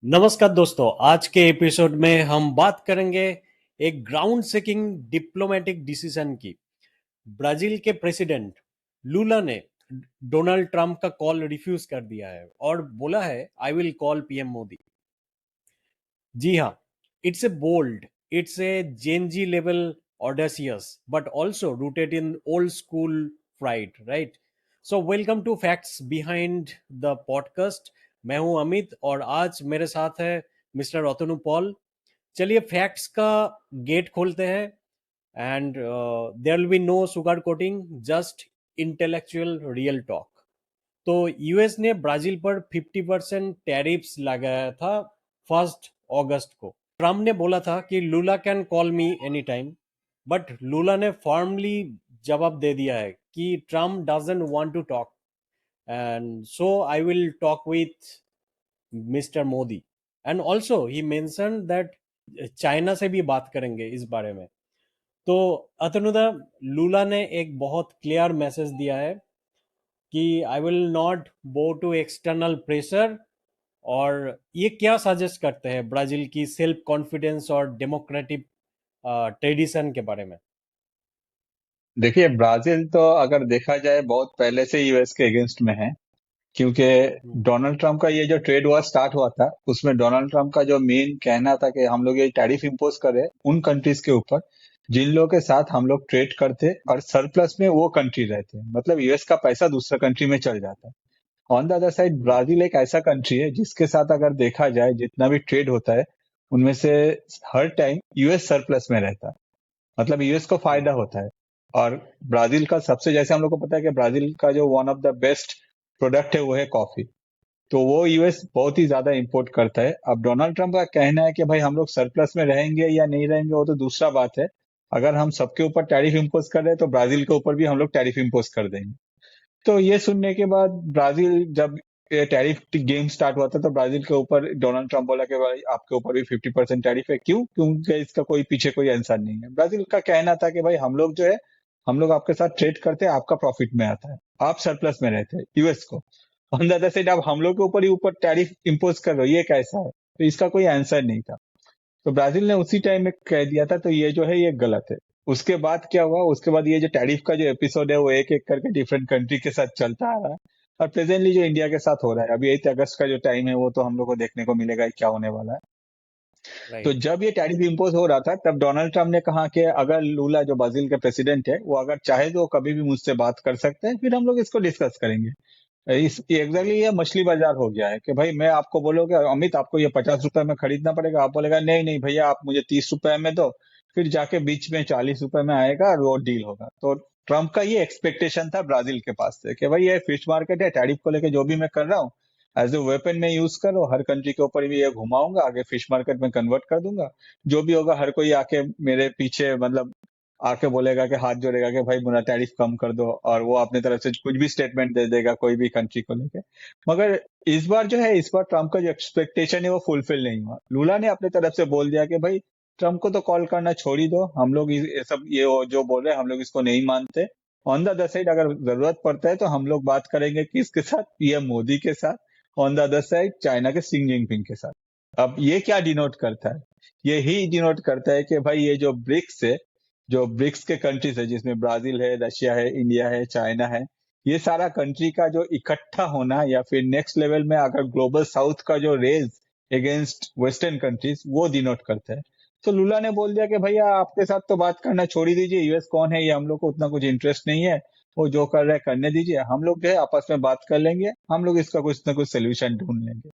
नमस्कार दोस्तों, आज के एपिसोड में हम बात करेंगे एक ग्राउंड शेकिंग डिप्लोमेटिक डिसीजन की। ब्राजील के प्रेसिडेंट लूला ने डोनाल्ड ट्रंप का कॉल रिफ्यूज कर दिया है और बोला है I will call PM Modi. जी हाँ, it's a bold, it's a Gen Z level audacious but also rooted in old school pride, right? So welcome to Facts Behind the Podcast. मैं हूं अमित और आज मेरे साथ है मिस्टर अतनु पॉल। चलिए फैक्ट्स का गेट खोलते हैं and there will be no sugar coating, just intellectual real talk. तो यूएस ने ब्राजील पर 50% टैरिफ्स लगाया था 1 अगस्त को। ट्रम्प ने बोला था कि Lula can call me any time, but Lula ने फॉर्मली जवाब दे दिया है कि Trump doesn't want to talk and so I will talk with mister Modi. And also he mention that China से भी बात करेंगे इस बारे में। तो अतनुदा, लूला ने एक बहुत क्लियर मैसेज दिया है कि आई विल नॉट बो टू एक्सटर्नल प्रेशर। और ये क्या सजेस्ट करते हैं ब्राजील की सेल्फ कॉन्फिडेंस और डेमोक्रेटिक ट्रेडिशन के बारे में? देखिए, ब्राजील तो अगर देखा जाए बहुत पहले से यूएस के अगेंस्ट में है। क्योंकि हम्म, डोनाल्ड ट्रंप का ये जो ट्रेड वॉर स्टार्ट हुआ था उसमें डोनाल्ड ट्रंप का जो मेन कहना था कि हम लोग ये टैरिफ इंपोज करें उन कंट्रीज के ऊपर जिन लोगों के साथ हम लोग ट्रेड करते और सरप्लस में वो कंट्री रहते, मतलब यूएस का पैसा दूसरा कंट्री में चल जाता है। On the other side hmm, Brazil एक ऐसा कंट्री है जिसके साथ अगर देखा जाए जितना भी ट्रेड होता है उनमें से हर टाइम यूएस सरप्लस में रहता है, मतलब यूएस को हम्म, फायदा होता है। और ब्राजील का सबसे, जैसे हम लोग को पता है कि ब्राजील का जो one of the best product है वो है कॉफी, तो वो यूएस बहुत ही ज्यादा इंपोर्ट करता है। अब डोनाल्ड ट्रंप का कहना है कि भाई हम लोग सरप्लस में रहेंगे या नहीं रहेंगे वो तो दूसरा बात है। अगर हम सबके ऊपर टैरिफ इंपोज कर रहे हैं तो ब्राजील के ऊपर भी हम लोग टैरिफ इंपोज कर देंगे। तो ये सुनने के बाद ब्राजील, जब ये टैरिफ गेम स्टार्ट हुआ था तो ब्राजील के ऊपर डोनाल्ड ट्रंप बोला कि भाई आपके ऊपर भी 50% टैरिफ है। क्यों? क्योंकि इसका कोई पीछे कोई आंसर नहीं है। ब्राजील का कहना था कि भाई हम लोग जो है, हम लोग आपके साथ ट्रेड करते हैं, आपका प्रॉफिट में आता है, आप सरप्लस में रहते हैं यूएस को। ऑन द अदर साइड आप हम लोग के ऊपर ही ऊपर टैरिफ इंपोज कर रहे हो, ये कैसा है? तो इसका कोई आंसर नहीं था। तो ब्राजील ने उसी टाइम में कह दिया था, तो ये जो है ये गलत है। उसके बाद क्या हुआ? उसके बाद ये जो टैरिफ का जो एपिसोड है वो एक एक करके डिफरेंट कंट्री के साथ चलता आ रहा है। और प्रेजेंटली जो इंडिया के साथ हो रहा है, अभी 8 अगस्त का जो टाइम है वो तो हम लोग को देखने को मिलेगा कि क्या होने वाला है। तो राइट। जब ये टैरिफ इम्पोज हो रहा था तब डोनाल्ड ट्रंप ने कहा कि अगर लूला जो ब्राजील के प्रेसिडेंट है वो अगर चाहे तो कभी भी मुझसे बात कर सकते हैं, फिर हम लोग इसको डिस्कस करेंगे। इस एग्जैक्टली ये मछली बाजार हो गया है कि भाई मैं आपको बोलोगे अमित आपको ये 50 रुपए में खरीदना पड़ेगा, आप बोलेगा नहीं नहीं भैया आप मुझे 30 रुपए में दो, फिर जाके बीच में 40 रुपए में आएगा और वो डील होगा। तो ट्रम्प का ये एक्सपेक्टेशन था ब्राजील के पास से कि भाई ये फिश मार्केट है, टैरिफ को लेके जो भी मैं कर रहा हूँ एज ए वेपन में यूज करो, हर कंट्री के ऊपर भी ये घुमाऊंगा, आगे फिश मार्केट में कन्वर्ट कर दूंगा। जो भी होगा हर कोई आके मेरे पीछे, मतलब आके बोलेगा कि हाथ जोड़ेगा कि भाई मेरा टैरिफ कम कर दो, और वो अपने तरफ से कुछ भी स्टेटमेंट दे देगा कोई भी कंट्री को लेके। मगर इस बार जो है, इस बार ट्रम्प का जो एक्सपेक्टेशन है वो फुलफिल नहीं हुआ। लूला ने अपने तरफ से बोल दिया कि भाई ट्रम्प को तो कॉल करना छोड़ ही दो, हम लोग ये सब ये वो जो बोल रहे हैं हम लोग इसको नहीं मानते। ऑन द अदर साइड अगर जरूरत पड़ता है तो हम लोग बात करेंगे किसके साथ, पीएम मोदी के साथ। On the other side China के सी जिनपिंग के साथ। अब ये क्या डिनोट करता है? ये ही डिनोट करता है कि भाई ये जो ब्रिक्स है, जो ब्रिक्स के कंट्रीज है जिसमें ब्राजील है, रशिया है, इंडिया है, चाइना है, ये सारा कंट्री का जो इकट्ठा होना या फिर नेक्स्ट लेवल में अगर ग्लोबल साउथ का जो रेज अगेंस्ट वेस्टर्न कंट्रीज वो डिनोट करता है। तो लूला ने बोल दिया कि भैया आपके साथ तो बात करना छोड़ ही दीजिए, यूएस कौन है ये हम लोग को उतना कुछ इंटरेस्ट नहीं है, वो जो कर रहे हैं करने दीजिए, हम लोग जो है आपस में बात कर लेंगे, हम लोग इसका कुछ ना कुछ सोल्यूशन ढूंढ लेंगे।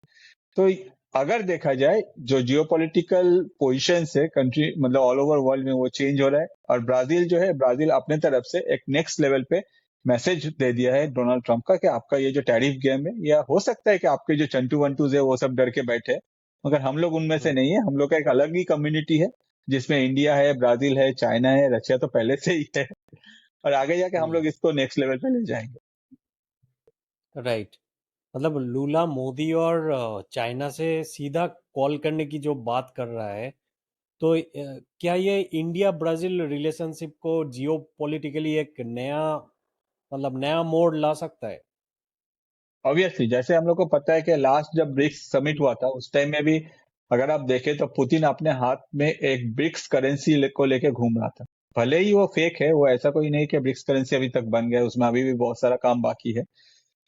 तो अगर देखा जाए जो जियोपॉलिटिकल पोजीशंस है कंट्री, मतलब ऑल ओवर वर्ल्ड में वो चेंज हो रहा है, और ब्राजील जो है, ब्राजील अपने तरफ से एक नेक्स्ट लेवल पे मैसेज दे दिया है डोनाल्ड ट्रंप का कि आपका ये जो टैरिफ गेम है, या हो सकता है कि आपके जो चंटू वंटूज है वो सब डर के बैठे हैं, मगर हम लोग उनमें से हम्म, नहीं है। हम लोग का एक अलग ही कम्युनिटी है जिसमें इंडिया है, ब्राजील है, चाइना है, रशिया तो पहले से ही है, और आगे जाके हम हम्म, लोग इसको नेक्स्ट लेवल पे ले जाएंगे। राइट। मतलब लूला मोदी और चाइना से सीधा कॉल करने की जो बात कर रहा है, तो क्या ये इंडिया ब्राजील रिलेशनशिप को जियो पॉलिटिकली एक नया, मतलब नया मोड़ ला सकता है? ऑब्वियसली जैसे हम लोग को पता है कि लास्ट जब ब्रिक्स समिट हुआ था उस टाइम में भी अगर आप देखें तो पुतिन अपने हाथ में एक ब्रिक्स करेंसी को लेके घूम रहा था। भले ही वो फेक है, वो ऐसा कोई नहीं कि ब्रिक्स करेंसी अभी तक बन गया, उसमें अभी भी बहुत सारा काम बाकी है।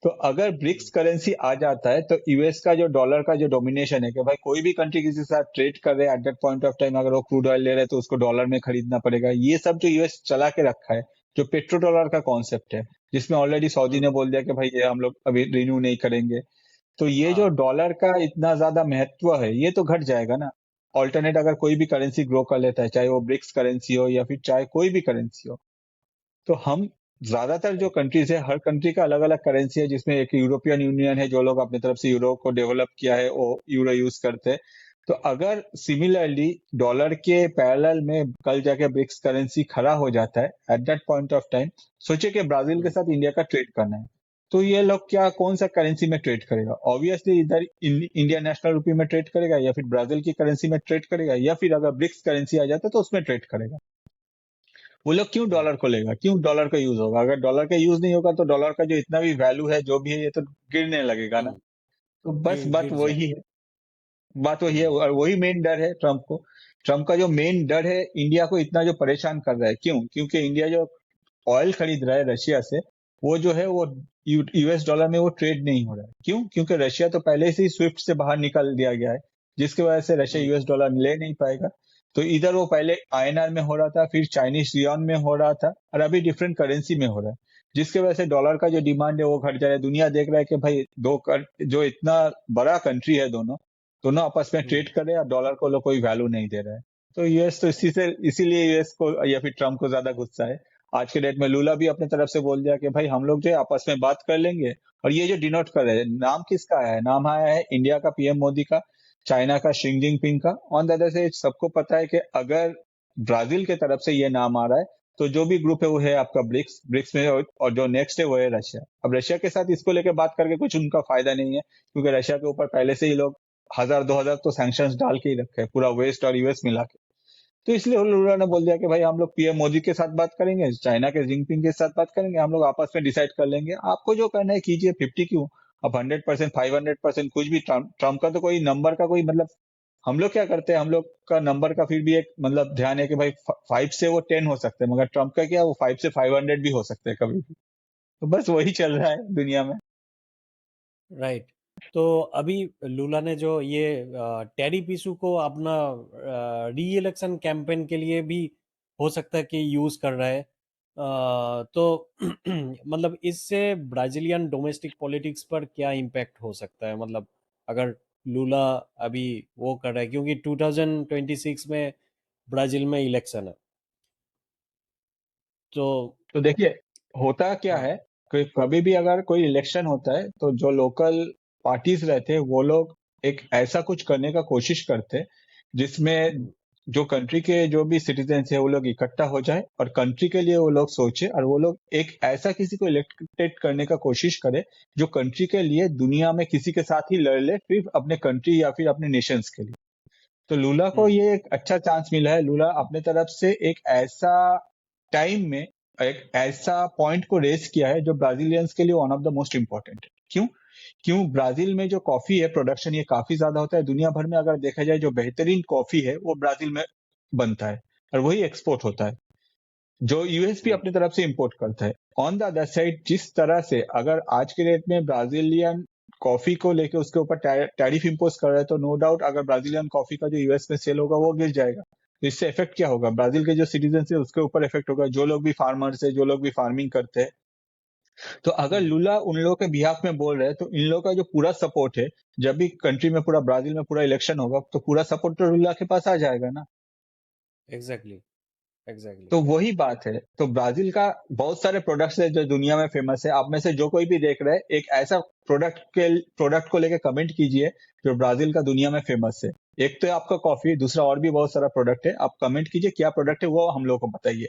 तो अगर ब्रिक्स करेंसी आ जाता है तो यूएस का जो डॉलर का जो डोमिनेशन है कि भाई कोई भी कंट्री किसी के साथ ट्रेड कर रहे हैं at that point of time, अगर वो क्रूड ऑयल ले रहे हैं तो उसको डॉलर में खरीदना पड़ेगा। ये सब जो यूएस चला के रखा है, जो पेट्रो डॉलर का कॉन्सेप्ट है, जिसमें ऑलरेडी सऊदी ने बोल दिया कि भाई ये हम लोग अभी रिन्यू नहीं करेंगे, तो ये जो हाँ। डॉलर का इतना ज्यादा महत्व है ये तो घट जाएगा ना। ऑल्टरनेट अगर कोई भी करेंसी ग्रो कर लेता है, चाहे वो ब्रिक्स करेंसी हो या फिर चाहे कोई भी करेंसी हो, तो हम ज्यादातर जो कंट्रीज है हर कंट्री का अलग अलग करेंसी है, जिसमें एक यूरोपियन यूनियन है जो लोग अपनी तरफ से यूरो को डेवलप किया है वो यूरो यूज करते हैं। तो अगर सिमिलरली डॉलर के पैरेलल में कल जाके ब्रिक्स करेंसी खड़ा हो जाता है at that point of time, सोचिए कि ब्राजील के हम्म, साथ इंडिया का ट्रेड करना है, तो ये लोग क्या कौन सा करेंसी में ट्रेड करेगा? ऑब्वियसली इधर इंडिया नेशनल रुपी में ट्रेड करेगा या फिर ब्राजील की करेंसी में ट्रेड करेगा या फिर अगर ब्रिक्स करेंसी आ जाता है तो उसमें ट्रेड करेगा। वो लोग क्यों right, डॉलर को लेगा? क्यों डॉलर का यूज होगा? अगर डॉलर का यूज नहीं होगा तो डॉलर का जो इतना भी वैल्यू है जो भी है ये तो गिरने लगेगा ना। हम्म, तो बस बात गिर वही जाएगा। है। बात वही है हम्म, और वही मेन डर है ट्रम्प को। ट्रम्प का जो मेन डर है इंडिया को इतना जो परेशान कर रहा है, क्यों? क्योंकि इंडिया जो ऑयल खरीद रहा है रशिया से, वो जो है वो यूएस डॉलर में वो ट्रेड नहीं हो रहा है। क्यों? क्योंकि रशिया तो पहले से ही स्विफ्ट से बाहर निकल दिया गया है, जिसकी वजह से रशिया हम्म, यूएस डॉलर ले नहीं पाएगा। तो इधर वो पहले आईएनआर में हो रहा था, फिर चाइनीज रियोन में हो रहा था और अभी डिफरेंट करेंसी में हो रहा है, जिसकी वजह से डॉलर का जो डिमांड है वो घट जा रहा है। दुनिया देख रहा है कि भाई जो इतना बड़ा कंट्री है, दोनों दोनों आपस में हम्म, ट्रेड कर रहे हैं और डॉलर को लोग कोई वैल्यू नहीं दे रहा है। तो यूएस तो इसीलिए यूएस को या फिर ट्रम्प को ज्यादा गुस्सा है। आज के डेट में लूला भी अपने तरफ से बोल दिया कि भाई हम लोग जो है आपस में बात कर लेंगे। और ये जो डिनोट कर रहे हैं, नाम किसका आया है? नाम आया है इंडिया का पीएम मोदी का, चाइना का शी जिनपिंग का। ऑन द अदर से सबको पता है कि अगर ब्राजील के तरफ से ये नाम आ रहा है तो जो भी ग्रुप है वो है आपका ब्रिक्स, ब्रिक्स में और जो नेक्स्ट है वो है रशिया। अब रशिया के साथ इसको लेकर बात करके कुछ उनका फायदा नहीं है, क्योंकि रशिया के ऊपर पहले से ही लोग 1000-2000 तो सैंक्शंस डाल के ही रखे हैं, पूरा वेस्ट और यूएस मिला के। तो इसलिए लुला ने बोल दिया कि भाई हम लोग पीएम मोदी के साथ बात करेंगे, चाइना के जिनपिंग के साथ बात करेंगे, हम लोग आपस में डिसाइड कर लेंगे, आपको जो करना है कीजिए। 50 क्यों? अब 100%, 500%, कुछ भी। ट्रम्प का तो कोई नंबर का कोई मतलब, हम लोग क्या करते हैं, हम लोग का नंबर का फिर भी एक मतलब ध्यान है कि भाई 5 से वो 10 हो सकते हैं, मगर ट्रम्प का क्या, वो 5 से 500 भी हो सकते हैं कभी भी। तो बस वही चल रहा है दुनिया में। राइट। तो अभी लूला ने जो ये टेरी पिसू को अपना री इलेक्शन कैंपेन के लिए भी हो सकता है कि यूज कर रहा है। तो मतलब इससे ब्राजीलियन डोमेस्टिक पॉलिटिक्स पर क्या इम्पैक्ट हो सकता है, मतलब अगर लूला अभी वो कर रहा है, क्योंकि 2026 में ब्राजील में इलेक्शन है। तो तो देखिए, होता क्या हाँ। है कि कभी भी अगर कोई इलेक्शन होता है तो जो लोकल पार्टीज रहते हैं वो लोग एक ऐसा कुछ करने का कोशिश करते हैं जिसमें हम्म, जो कंट्री के जो भी सिटीजन्स है वो लोग इकट्ठा हो जाए और कंट्री के लिए वो लोग सोचे, और वो लोग एक ऐसा किसी को इलेक्टेड करने का कोशिश करे जो कंट्री के लिए दुनिया में किसी के साथ ही लड़ ले, फिर अपने कंट्री या फिर अपने नेशंस के लिए। तो लूला को हम्म, ये एक अच्छा चांस मिला है। लूला अपने तरफ से एक ऐसा टाइम में एक ऐसा पॉइंट को रेस किया है जो ब्राजीलियंस के लिए one of the most important है। क्यों? क्यों? ब्राजील में जो कॉफी है प्रोडक्शन ये काफी ज्यादा होता है। दुनिया भर में अगर देखा जाए जो बेहतरीन कॉफी है वो ब्राजील में बनता है और वही एक्सपोर्ट होता है, जो यूएस भी हम्म, अपनी तरफ से इंपोर्ट करता है। ऑन द अदर साइड जिस तरह से अगर आज के डेट में ब्राजीलियन कॉफी को लेके उसके ऊपर टैरिफ इंपोज कर रहा है, तो नो डाउट अगर ब्राजीलियन कॉफी का जो यूएस में सेल होगा वो गिर जाएगा। तो इससे इफेक्ट क्या होगा? ब्राजील के जो सिटीजन है उसके ऊपर इफेक्ट होगा, जो लोग भी फार्मर्स है, जो लोग भी फार्मिंग करते हैं। तो अगर हम्म, लुला उन लोगों के बिहाफ में बोल रहे हैं तो इन लोगों का जो पूरा सपोर्ट है, जब भी कंट्री में पूरा ब्राजील में पूरा इलेक्शन होगा तो पूरा सपोर्ट तो लुला के पास आ जाएगा ना। Exactly, exactly. तो वही बात है। तो ब्राजील का बहुत सारे प्रोडक्ट्स है जो दुनिया में फेमस है। आप में से जो कोई भी देख रहे हैं एक ऐसा प्रोडक्ट को लेकर कमेंट कीजिए जो ब्राजील का दुनिया में फेमस है। एक तो है आपका कॉफी, दूसरा और भी बहुत सारा प्रोडक्ट है। आप कमेंट कीजिए क्या प्रोडक्ट है, वो हम लोग को बताइए।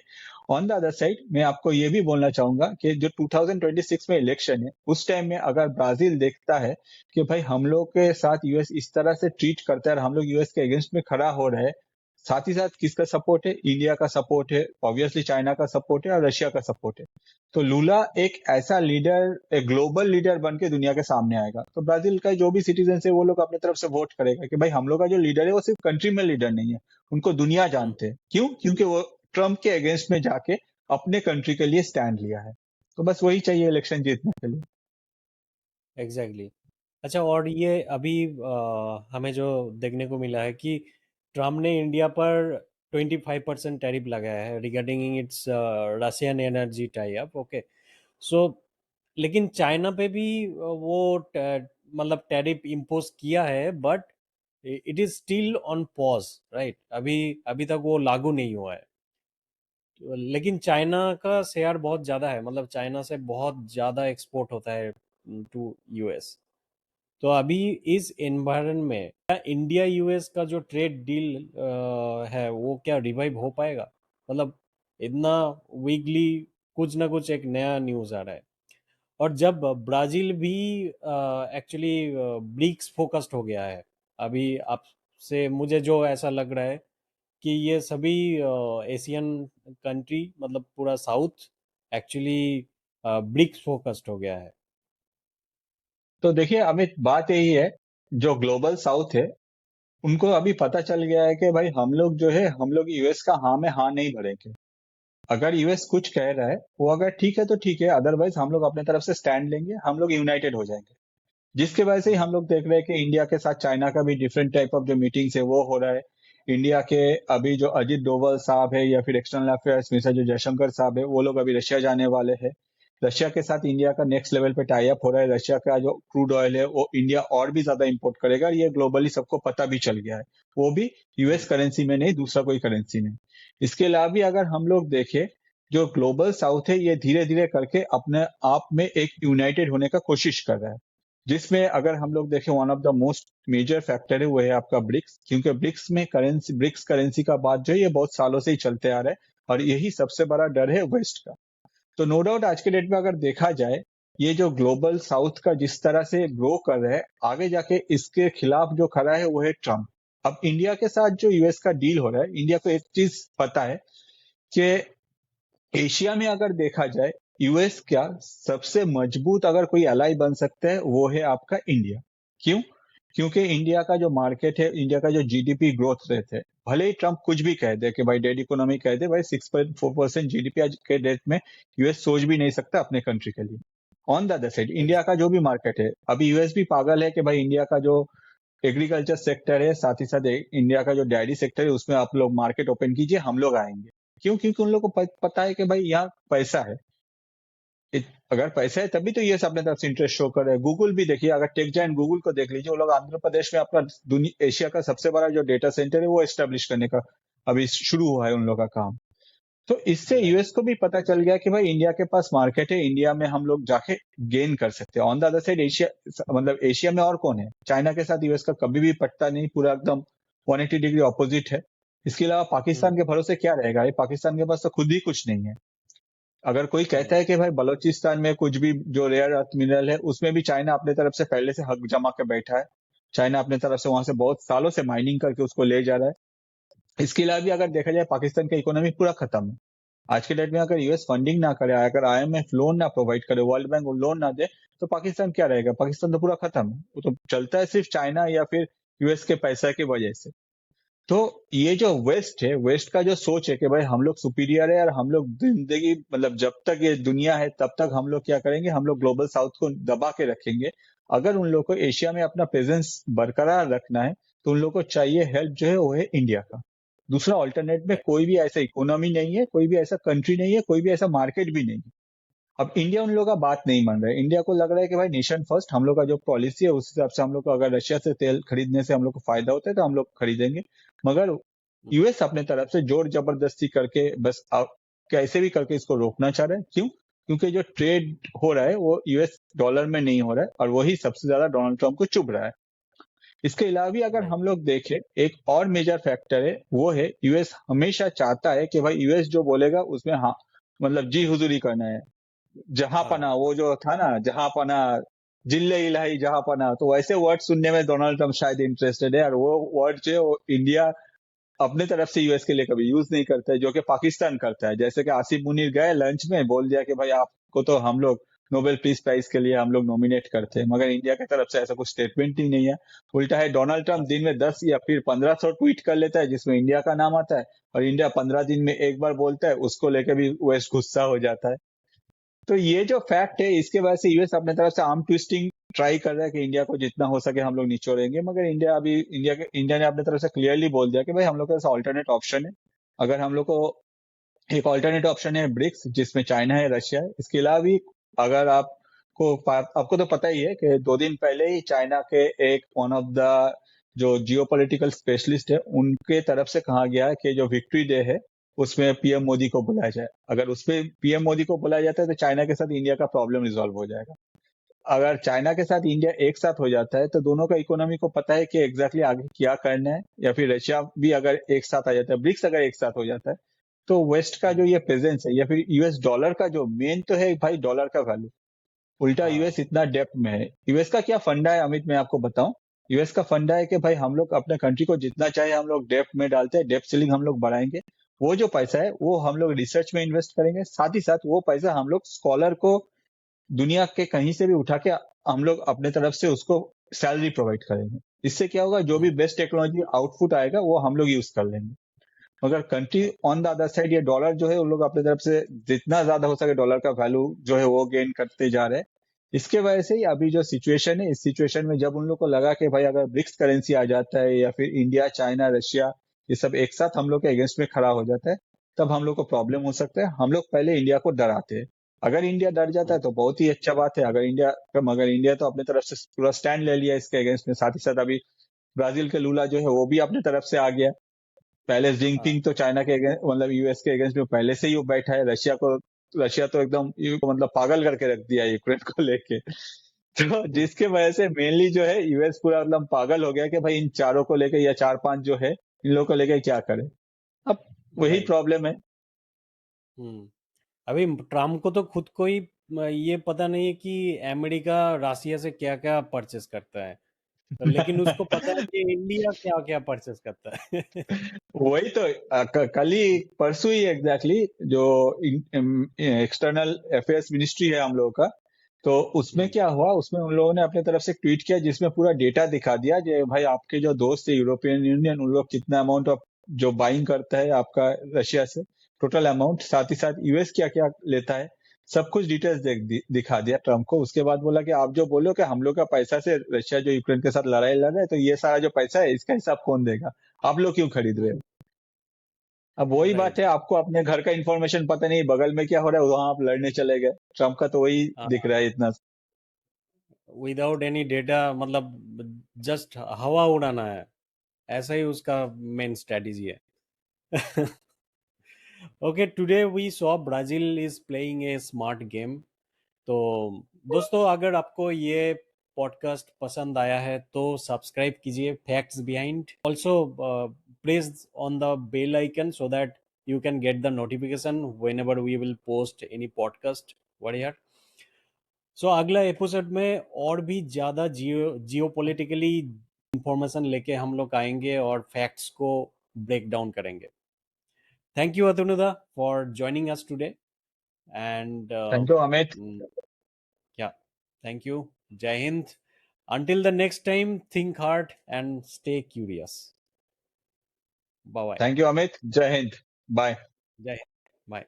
ऑन द अदर साइड मैं आपको ये भी बोलना चाहूंगा कि जो 2026 में इलेक्शन है उस टाइम में अगर ब्राजील देखता है कि भाई हम लोग के साथ यूएस इस तरह से ट्रीट करता है और हम लोग यूएस के अगेंस्ट में खड़ा हो रहे हैं, साथ ही साथ किसका सपोर्ट है? इंडिया का सपोर्ट है, ऑब्वियसली चाइना का सपोर्ट है और रशिया का सपोर्ट है। तो लूला एक ऐसा लीडर, एक ग्लोबल लीडर बन के दुनिया के सामने आएगा। तो ब्राजील का जो भी सिटीजन है वो लोग अपनी तरफ से वोट करेगा कि भाई हम लोग का जो लीडर है वो सिर्फ कंट्री में लीडर नहीं है, उनको दुनिया जानते हैं। क्यों? क्योंकि वो ट्रम्प के अगेंस्ट में जाके अपने कंट्री के लिए स्टैंड लिया है। तो बस वही चाहिए इलेक्शन जीतने के लिए। एग्जैक्टली। अच्छा, और ये अभी हमें जो देखने को मिला है कि ट्रम्प ने इंडिया पर 25% टैरिफ लगाया है regarding its Russian energy tie up. Okay, so लेकिन चाइना पे भी वो मतलब टैरिफ इम्पोज किया है, but it is still on pause, right? अभी अभी तक वो लागू नहीं हुआ है। लेकिन चाइना का शेयर बहुत ज़्यादा है, मतलब चाइना से बहुत ज़्यादा एक्सपोर्ट होता है टू यूएस। तो अभी इस एनवायरनमेंट में क्या इंडिया यूएस का जो ट्रेड डील है वो क्या रिवाइव हो पाएगा? मतलब इतना वीकली कुछ ना कुछ एक नया न्यूज़ आ रहा है। और जब ब्राज़ील भी एक्चुअली ब्रिक्स फोकस्ड हो गया है अभी, आपसे मुझे जो ऐसा लग रहा है कि ये सभी एशियन कंट्री, मतलब पूरा साउथ एक्चुअली ब्रिक्स फोकस्ड हो गया है। तो देखिए अमित, बात यही है, जो ग्लोबल साउथ है उनको अभी पता चल गया है कि भाई हम लोग जो है, हम लोग यूएस का हाँ में हाँ नहीं भरेंगे। अगर यूएस कुछ कह रहा है वो अगर ठीक है तो ठीक है, अदरवाइज हम लोग अपने तरफ से स्टैंड लेंगे, हम लोग यूनाइटेड हो जाएंगे। जिसके वजह से ही हम लोग देख रहे हैं कि इंडिया के साथ चाइना का भी डिफरेंट टाइप ऑफ जो मीटिंग्स है वो हो रहा है। इंडिया के अभी जो अजित डोवल साहब है या फिर एक्सटर्नल अफेयर्स मिनिस्टर जो जयशंकर साहब है, वो लोग अभी रशिया जाने वाले हैं। रशिया के साथ इंडिया का नेक्स्ट लेवल पे टाई अप हो रहा है। रशिया का जो क्रूड ऑयल है वो इंडिया और भी ज्यादा इंपोर्ट करेगा, और ये ग्लोबली सबको पता भी चल गया है। वो भी यूएस करेंसी में नहीं, दूसरा कोई करेंसी में। इसके अलावा भी अगर हम लोग देखें, जो ग्लोबल साउथ है ये धीरे धीरे करके अपने आप में एक यूनाइटेड होने का कोशिश कर रहा है। जिसमें अगर हम लोग देखें, one of the most major factor है वो है आपका ब्रिक्स। क्योंकि ब्रिक्स करेंसी का बात जो है ये बहुत सालों से ही चलते आ रहा है, और यही सबसे बड़ा डर है वेस्ट का। तो नो डाउट आज के डेट में अगर देखा जाए, ये जो ग्लोबल साउथ का जिस तरह से ग्रो कर रहा है, आगे जाके इसके खिलाफ जो खड़ा है वो है ट्रम्प। अब इंडिया के साथ जो यूएस का डील हो रहा है, इंडिया को एक चीज पता है कि एशिया में अगर देखा जाए, यूएस क्या सबसे मजबूत अगर कोई अलाई बन सकता है वो है आपका इंडिया। क्यों? क्योंकि इंडिया का जो मार्केट है, इंडिया का जो जीडीपी ग्रोथ रेट है, भले ही ट्रम्प कुछ भी कह दे कि भाई डेड इकोनॉमी कह दे, भाई 6.4% जीडीपी आज के डेट में यूएस सोच भी नहीं सकता अपने कंट्री के लिए। On the other side India का जो भी मार्केट है, अभी यूएस भी पागल है कि भाई इंडिया का जो एग्रीकल्चर सेक्टर है, साथ ही साथ इंडिया का जो डेयरी सेक्टर है, उसमें आप लोग मार्केट ओपन कीजिए, हम लोग आएंगे। क्यों? क्योंकि उन लोग को पता है कि भाई यहाँ पैसा है। अगर पैसा है तभी तो ये सब अपने तरफ से इंटरेस्ट शो कर रहे हैं। गूगल भी देखिए, अगर टेक जाइंट गूगल को देख लीजिए, वो लोग आंध्र प्रदेश में अपना दुनिया एशिया का सबसे बड़ा जो डेटा सेंटर है वो एस्टेब्लिश करने का अभी शुरू हुआ है उन लोग का काम। तो इससे यूएस को भी पता चल गया कि भाई इंडिया के पास मार्केट है, इंडिया में हम लोग जाके गेन कर सकते हैं। On the other side Asia, मतलब एशिया में और कौन है? चाइना के साथ यूएस का कभी भी पटता नहीं, पूरा एकदम 180 डिग्री ऑपोजिट है। इसके अलावा पाकिस्तान के भरोसे क्या रहेगा? ये पाकिस्तान के पास तो खुद ही कुछ नहीं है। अगर कोई कहता है कि भाई बलूचिस्तान में कुछ भी जो रेयर अर्थ मिनरल है उसमें भी चाइना अपने तरफ से पहले से हक जमा के बैठा है। चाइना अपने तरफ से वहां से बहुत सालों से माइनिंग करके उसको ले जा रहा है। इसके अलावा भी अगर देखा जाए, पाकिस्तान का इकोनॉमी पूरा खत्म है। आज के डेट में अगर यूएस फंडिंग ना करे, अगर आईएमएफ लोन ना प्रोवाइड करे, वर्ल्ड बैंक लोन ना दे, तो पाकिस्तान क्या रहेगा? पाकिस्तान तो पूरा खत्म है। वो तो चलता है सिर्फ चाइना या फिर यूएस के पैसा की वजह से। तो ये जो वेस्ट है, वेस्ट का जो सोच है कि भाई हम लोग सुपीरियर है और हम लोग जिंदगी, मतलब जब तक ये दुनिया है तब तक हम लोग क्या करेंगे, हम लोग ग्लोबल साउथ को दबा के रखेंगे। अगर उन लोग को एशिया में अपना प्रेजेंस बरकरार रखना है तो उन लोग को चाहिए हेल्प जो है वो है इंडिया का। दूसरा ऑल्टरनेट में कोई भी ऐसा इकोनॉमी नहीं है, कोई भी ऐसा कंट्री नहीं है, कोई भी ऐसा मार्केट भी नहीं है। अब इंडिया उन लोगों का बात नहीं मान रहा है। इंडिया को लग रहा है कि भाई नेशन फर्स्ट, हम लोग का जो पॉलिसी है उस हिसाब से हम लोग को अगर रशिया से तेल खरीदने से हम लोग को फायदा होता है तो हम लोग खरीदेंगे। मगर यूएस अपने तरफ से जोर जबरदस्ती करके बस कैसे भी करके इसको रोकना चाह रहा है। क्यों? क्योंकि जो ट्रेड हो रहा है वो यूएस डॉलर में नहीं हो रहा है, और वही सबसे ज्यादा डोनाल्ड ट्रम्प को चुभ रहा है। इसके अलावा भी अगर हम लोग देखें, एक और मेजर फैक्टर है वो है यूएस हमेशा चाहता है कि भाई यूएस जो बोलेगा उसमें हाँ, मतलब जी हुजूरी करना है। जहां पना, वो जो था ना, जहां पना, जिल्ले इलाही जहां पना, तो वैसे वर्ड सुनने में डोनाल्ड ट्रम्प शायद इंटरेस्टेड है। और वो वर्ड जो है वो इंडिया अपने तरफ से यूएस के लिए कभी यूज नहीं करता है, जो कि पाकिस्तान करता है। जैसे कि आसिफ मुनीर गए लंच में, बोल दिया कि भाई आपको तो हम लोग नोबेल पीस प्राइज के लिए हम लोग नॉमिनेट करते हैं, मगर इंडिया की तरफ से ऐसा कुछ स्टेटमेंट ही नहीं है। उल्टा है, डोनाल्ड ट्रंप दिन में 10 या फिर 1500 ट्वीट कर लेता है जिसमें इंडिया का नाम आता है, और इंडिया 15 दिन में एक बार बोलता है, उसको लेकर भी वेस्ट गुस्सा हो जाता है। तो ये जो फैक्ट है, इसके वजह से यूएस अपने तरफ से आर्म ट्विस्टिंग ट्राई कर रहा है कि इंडिया को जितना हो सके हम लोग निचोड़ेंगे, मगर इंडिया ने अपने तरफ से क्लियरली बोल दिया कि भाई हम लोग के पास ऑल्टरनेट ऑप्शन है। अगर हम लोग को एक ऑल्टरनेट ऑप्शन है ब्रिक्स, जिसमें चाइना है, रशिया है। इसके अलावा भी अगर आपको तो पता ही है कि 2 दिन पहले ही चाइना के एक वन ऑफ द जो जियोपॉलिटिकल स्पेशलिस्ट है, उनके तरफ से कहा गया है कि जो विक्ट्री डे है उसमें पीएम मोदी को बुलाया जाए। अगर उसमें पीएम मोदी को बुलाया जाता है तो चाइना के साथ इंडिया का प्रॉब्लम रिजॉल्व हो जाएगा। अगर चाइना के साथ इंडिया एक साथ हो जाता है तो दोनों का इकोनॉमी को पता है कि एग्जैक्टली आगे क्या करना है। या फिर रशिया भी अगर एक साथ आ जाता है, ब्रिक्स अगर एक साथ हो जाता है, तो वेस्ट का जो ये प्रेजेंस है, या फिर यूएस डॉलर का जो मेन तो है भाई, डॉलर का वैल्यू, उल्टा हाँ, यूएस इतना डेप्थ में है। यूएस का क्या फंडा है अमित, मैं आपको बताऊं। यूएस का फंडा है कि भाई हम लोग अपने कंट्री को जितना चाहे हम लोग डेप्थ में डालते हैं, डेप्थ सीलिंग हम लोग बढ़ाएंगे। वो जो पैसा है वो हम लोग रिसर्च में इन्वेस्ट करेंगे, साथ ही साथ वो पैसा हम लोग स्कॉलर को दुनिया के कहीं से भी उठा के हम लोग अपने तरफ से उसको सैलरी प्रोवाइड करेंगे। इससे क्या होगा, जो भी हम्म, बेस्ट टेक्नोलॉजी आउटपुट आएगा वो हम लोग यूज कर लेंगे। मगर country on the other side, ये डॉलर जो है उन लोग अपनी तरफ से जितना ज्यादा हो सके डॉलर का वैल्यू जो है वो गेन करते जा रहे हैं। इसके वजह से ही अभी जो सिचुएशन है, इस सिचुएशन में जब उन लोग को लगा कि भाई अगर ब्रिक्स करेंसी आ जाता है, या फिर इंडिया, चाइना, रशिया, ये सब एक साथ हम लोग के अगेंस्ट में खड़ा हो जाता है, तब हम लोग को प्रॉब्लम हो सकता है। हम लोग पहले इंडिया को डराते हैं। अगर इंडिया डर जाता है हम्म, तो बहुत ही अच्छा बात है। मगर इंडिया तो अपने तरफ से पूरा स्टैंड ले लिया इसके अगेंस्ट में। साथ ही साथ अभी ब्राजील के लूला जो है वो भी अपने तरफ से आ गया। पहले हाँ, जिनपिंग तो चाइना के मतलब यूएस के अगेंस्ट में पहले से ही वो बैठा है। रशिया तो एकदम मतलब पागल करके रख दिया यूक्रेन को लेके। तो हम्म, जिसके वजह से मेनली जो है यूएस पूरा मतलब पागल हो गया कि भाई इन चारों को लेके, या 4-5 जो है, इन लोगों को लेके क्या करे। अब वही राइट। प्रॉब्लम है। हम्म। अभी ट्रम्प को तो खुद को ही ये पता नहीं है कि अमेरिका रसिया से क्या क्या परचेस करता है, तो लेकिन उसको पता है कि इंडिया क्या क्या परचेस करता है। वही तो कल ही परसों ही एग्जैक्टली जो एक्सटर्नल अफेयर्स मिनिस्ट्री है हम लोगों का, तो उसमें हम्म, क्या हुआ, उसमें उन लोगों ने अपने तरफ से ट्वीट किया जिसमें पूरा डेटा दिखा दिया कि भाई आपके जो दोस्त है यूरोपियन यूनियन, उन लोग कितना अमाउंट ऑफ जो बाइंग करता है आपका रशिया से, टोटल अमाउंट, साथ ही साथ यूएस क्या क्या लेता है, सब कुछ डिटेल्स दिखा दिया ट्रम्प को। उसके बाद बोला कि आप जो बोलो कि हम लोग का पैसा से रशिया जो यूक्रेन के साथ लड़ाई लड़ रहा है, तो ये सारा जो पैसा है इसका हिसाब कौन देगा, आप लोग क्यों खरीद रहे हो। अब वही बात राइट। है, आपको अपने घर का इन्फॉर्मेशन पता नहीं, बगल में क्या हो रहा है, वहां आप लड़ने चले गए। ट्रम्प का तो वही दिख हाँ, रहा है इतना। विदाउट एनी डेटा, मतलब जस्ट हवा उड़ाना है, ऐसा ही उसका मेन स्ट्रेटजी है। Okay, today we saw Brazil is playing a smart game. तो दोस्तों, अगर आपको ये पॉडकास्ट पसंद आया है तो सब्सक्राइब कीजिए facts behind, also press on the bell icon so that you can get the notification whenever we will post any podcast what here। सो अगला एपिसोड में और भी ज़्यादा जियो पॉलिटिकली इंफॉर्मेशन लेके हम लोग आएंगे और फैक्ट्स को ब्रेक डाउन करेंगे। Thank you Atanuda for joining us today and thank you Amit. yeah, thank you। Jai Hind। Until the next time, think hard and stay curious। Bye bye। Thank you Amit, Jai Hind, bye. Jai Hind। Bye।